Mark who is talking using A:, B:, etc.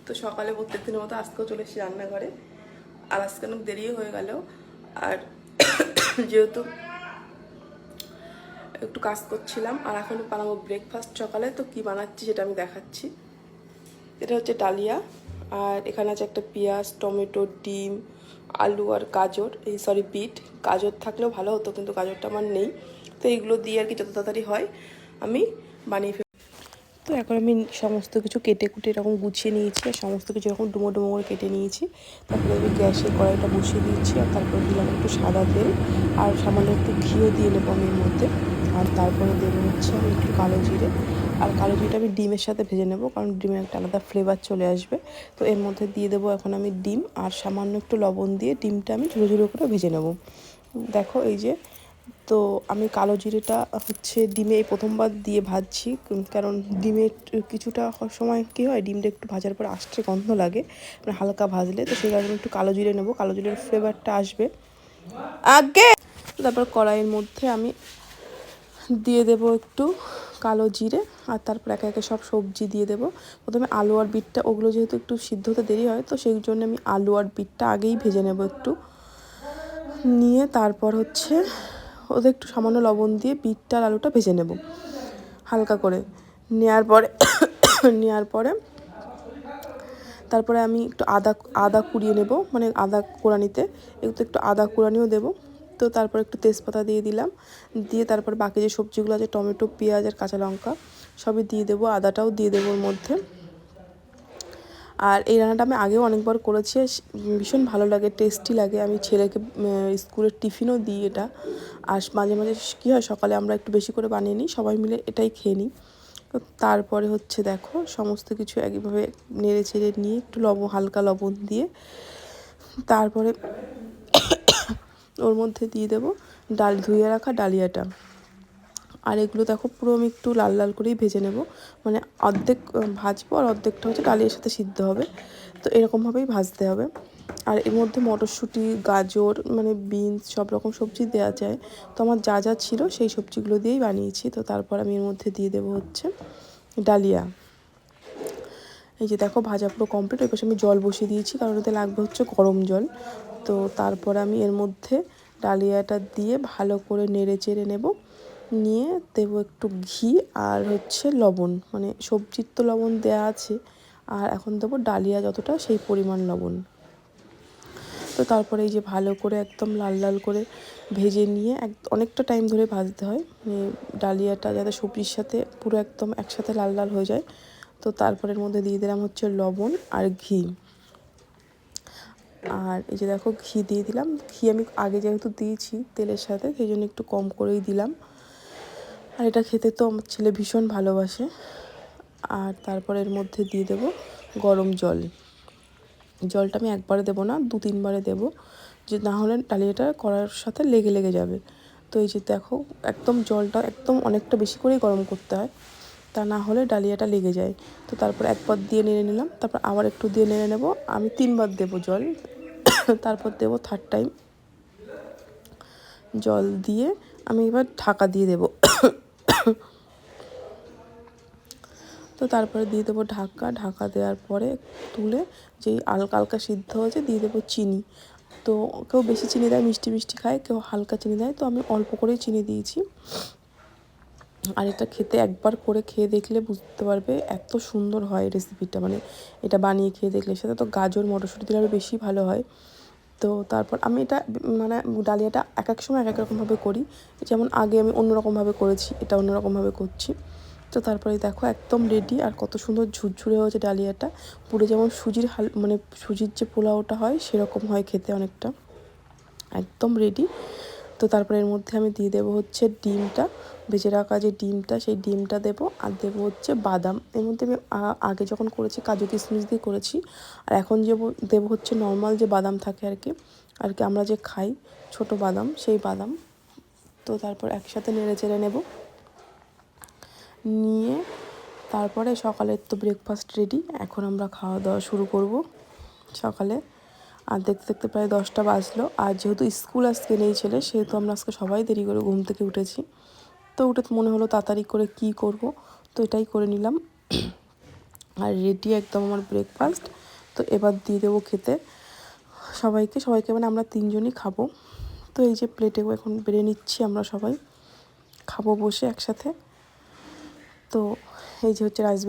A: তো সকালে প্রত্যেক দিনের মতো আজকেও চলে এসেছি রান্নাঘরে। আর আজকে অনেক দেরিও হয়ে গেল। আর যেহেতু একটু কাজ করছিলাম, আর এখন বানাবো ব্রেকফাস্ট সকালে। তো কি বানাচ্ছি সেটা আমি দেখাচ্ছি। এটা হচ্ছে ডালিয়া, আর এখানে আছে একটা পেঁয়াজ, টমেটো, ডিম, আলু আর গাজর, বিট। গাজর থাকলেও ভালো হতো, কিন্তু গাজরটা আমার নেই। তো এইগুলো দিয়ে আর কি যত তাড়াতাড়ি হয় আমি বানিয়ে ফেলি। তো এখন আমি সমস্ত কিছু কেটে কুটে এরকম গুছিয়ে নিয়েছি, আর সমস্ত কিছু এরকম ডুমো ডুমো করে কেটে নিয়েছি। তারপরে আমি গ্যাসে কড়াইটা বসিয়ে দিয়েছি, আর তারপরে দিলাম একটু সাদা তেল, আর সামান্য একটু ঘিও দিয়ে নেবো আমি এর মধ্যে। আর তারপরে দেবো হচ্ছে আমি একটু কালো জিরে, আর কালো জিরেটা আমি ডিমের সাথে ভেজে নেবো, কারণ ডিমের একটা আলাদা ফ্লেভার চলে আসবে। তো এর মধ্যে দিয়ে দেবো এখন আমি ডিম, আর সামান্য একটু লবণ দিয়ে ডিমটা আমি ঝুড়ো ঝুড়ো করে ভেজে নেবো। দেখো এই যে, তো আমি কালো জিরেটা হচ্ছে ডিমে এই প্রথমবার দিয়ে ভাজছি, কারণ ডিমের কিছুটা সময় কী হয়, ডিমটা একটু ভাজার পর আষ্টে গন্ধ লাগে, মানে হালকা ভাজলে। তো সেই কারণে একটু কালো জিরে নেবো, কালো জিরের ফ্লেভারটা আসবে আগে। তারপর কড়াইয়ের মধ্যে আমি দিয়ে দেবো একটু কালো জিরে, আর তারপর একে একে সব সবজি দিয়ে দেবো। প্রথমে আলু আর বিটটা, ওগুলো যেহেতু একটু সিদ্ধ হতে দেরি হয়, তো সেই জন্য আমি আলু আর বিটটা আগেই ভেজে নেবো একটু নিয়ে। তারপর হচ্ছে ওদের একটু সামান্য লবণ দিয়ে বিটটা আর আলুটা ভেজে নেব হালকা করে। নেওয়ার পরে তারপরে আমি একটু আদা কুড়িয়ে নেব, মানে আদা কোড়ানিতে একটু আদা কোড়ানিও দেবো। তো তারপর একটু তেজপাতা দিয়ে দিলাম, দিয়ে তারপর বাকি যে সবজিগুলো আছে, টমেটো, পেঁয়াজ আর কাঁচা লঙ্কা সবই দিয়ে দেবো, আদাটাও দিয়ে দেবো ওর মধ্যে। আর এই রান্নাটা আমি আগেও অনেকবার করেছি, ভীষণ ভালো লাগে, টেস্টি লাগে। আমি ছেলেকে স্কুলের টিফিনও দিই এটা। আর মাঝে মাঝে কী হয়, সকালে আমরা একটু বেশি করে বানিয়ে নিই, সবাই মিলে এটাই খেয়ে নিই। তো তারপরে হচ্ছে দেখো সমস্ত কিছু একইভাবে নেড়ে চেড়ে নিয়ে একটু হালকা লবণ দিয়ে তারপরে ওর মধ্যে দিয়ে দেবো ধুয়ে রাখা ডালিয়াটা। আর এগুলো দেখো পুরো আমি একটু লাল লাল করেই ভেজে নেব, মানে অর্ধেক ভাজবো আর অর্ধেকটা হচ্ছে ডালিয়ার সাথে সিদ্ধ হবে। তো এরকমভাবেই ভাজতে হবে। আর এর মধ্যে মটরশুঁটি, গাজর, মানে বিনস সব রকম সবজি দেওয়া যায়। তো আমার যা যা ছিল সেই সবজিগুলো দিয়েই বানিয়েছি। তো তারপর আমি এর মধ্যে দিয়ে দেবো হচ্ছে ডালিয়া। এই যে দেখো ভাজা পুরো কমপ্লিট। ওই পাশে আমি জল বসিয়ে দিয়েছি, কারণ ওতে লাগবে হচ্ছে গরম জল। তো তারপর আমি এর মধ্যে ডালিয়াটা দিয়ে ভালো করে নেড়ে চেড়ে নেব, নিয়ে দেবো একটু ঘি আর হচ্ছে লবণ, মানে সবজির তো লবণ দেওয়া আছে, আর এখন দেবো ডালিয়া যতটা সেই পরিমাণ লবণ। তো তারপরে এই যে ভালো করে একদম লাল লাল করে ভেজে নিয়ে অনেকটা টাইম ধরে ভাজতে হয়, মানে ডালিয়াটা যাতে সবজির সাথে পুরো একদম একসাথে লাল লাল হয়ে যায়। তো তারপরের মধ্যে দিয়ে দিলাম হচ্ছে লবণ আর ঘি। আর এই যে দেখো ঘি দিয়ে দিলাম, ঘি আমি আগে যেহেতু দিয়েছি তেলের সাথে, সেই জন্য একটু কম করেই দিলাম। আর এটা খেতে তো আমার ছেলে ভীষণ ভালোবাসে। আর তারপরে এর মধ্যে দিয়ে দেবো গরম জল। জলটা আমি একবারে দেবো না, 2-3 বারে দেবো, যে না হলে ডালিয়াটা কড়ার সাথে লেগে লেগে যাবে। তো এই যে দেখো একদম জলটা একদম অনেকটা বেশি করেই গরম করতে হয়, তা না হলে ডালিয়াটা লেগে যায়। তো তারপর একবার দিয়ে নেড়ে নিলাম, তারপর আবার একটু দিয়ে নেড়ে নেব। আমি 3 বার দেবো জল, তারপর দেবো 3rd টাইম জল দিয়ে আমি এবার ঢাকা দিয়ে দেবো। তো তারপরে দিয়ে দেবো ঢাকা দেওয়ার পরে তুলে, যেই হালকা হালকা সিদ্ধ হয়েছে দিয়ে দেবো চিনি। তো কেউ বেশি চিনি দেয়, মিষ্টি মিষ্টি খায়, কেউ হালকা চিনি দেয়, তো আমি অল্প করেই চিনি দিয়েছি। আর এটা খেতে একবার করে খেয়ে দেখলে বুঝতে পারবে এত সুন্দর হয় রেসিপিটা, মানে এটা বানিয়ে খেয়ে দেখলে। সেটা তো গাজর মটরশুঁটি দিলে আরও বেশি ভালো হয়। তো তারপর আমি এটা মানে ডালিয়াটা এক এক সময় এক এক রকমভাবে করি, যেমন আগে আমি অন্যরকমভাবে করেছি, এটা অন্যরকমভাবে করছি। তো তারপরে দেখো একদম রেডি, আর কত সুন্দর ঝুরঝুরে হয়েছে ডালিয়াটা, পুরো যেমন মানে সুজির যে পোলাওটা হয় সেরকম হয় খেতে অনেকটা, একদম রেডি। তো তারপরে এর মধ্যে আমি দিয়ে দেবো হচ্ছে ডিমটা, ভেজে রাখা যে ডিমটা, সেই ডিমটা দেবো, আর দেবো হচ্ছে বাদাম। এর মধ্যে আমি আগে যখন করেছি কাজু কিশমিশ দিয়ে করেছি, আর এখন যে দেবো হচ্ছে নর্মাল যে বাদাম থাকে আর কি আমরা যে খাই ছোটো বাদাম, সেই বাদাম। তো তারপর একসাথে নেড়ে চেড়ে নেব, নিয়ে তারপরে সকালের তো ব্রেকফাস্ট রেডি। এখন আমরা খাওয়া দাওয়া শুরু করব সকালে। আর দেখতে দেখতে প্রায় 10টা বাজলো। আর যেহেতু স্কুল আজকে নেই ছেলে, সেহেতু আমরা আজকে সবাই দেরি করে ঘুম থেকে উঠেছি। তো উঠে মনে হলো তাড়াতাড়ি করে কী করব, তো এটাই করে নিলাম। আর রেডি একদম আমার ব্রেকফাস্ট। তো এবার দিয়ে দেবো খেতে সবাইকে মানে আমরা 3 জনই খাবো। তো এই যে প্লেটেও এখন বেড়ে নিচ্ছি, আমরা সবাই খাবো বসে একসাথে। তো এই যে হচ্ছে রাইস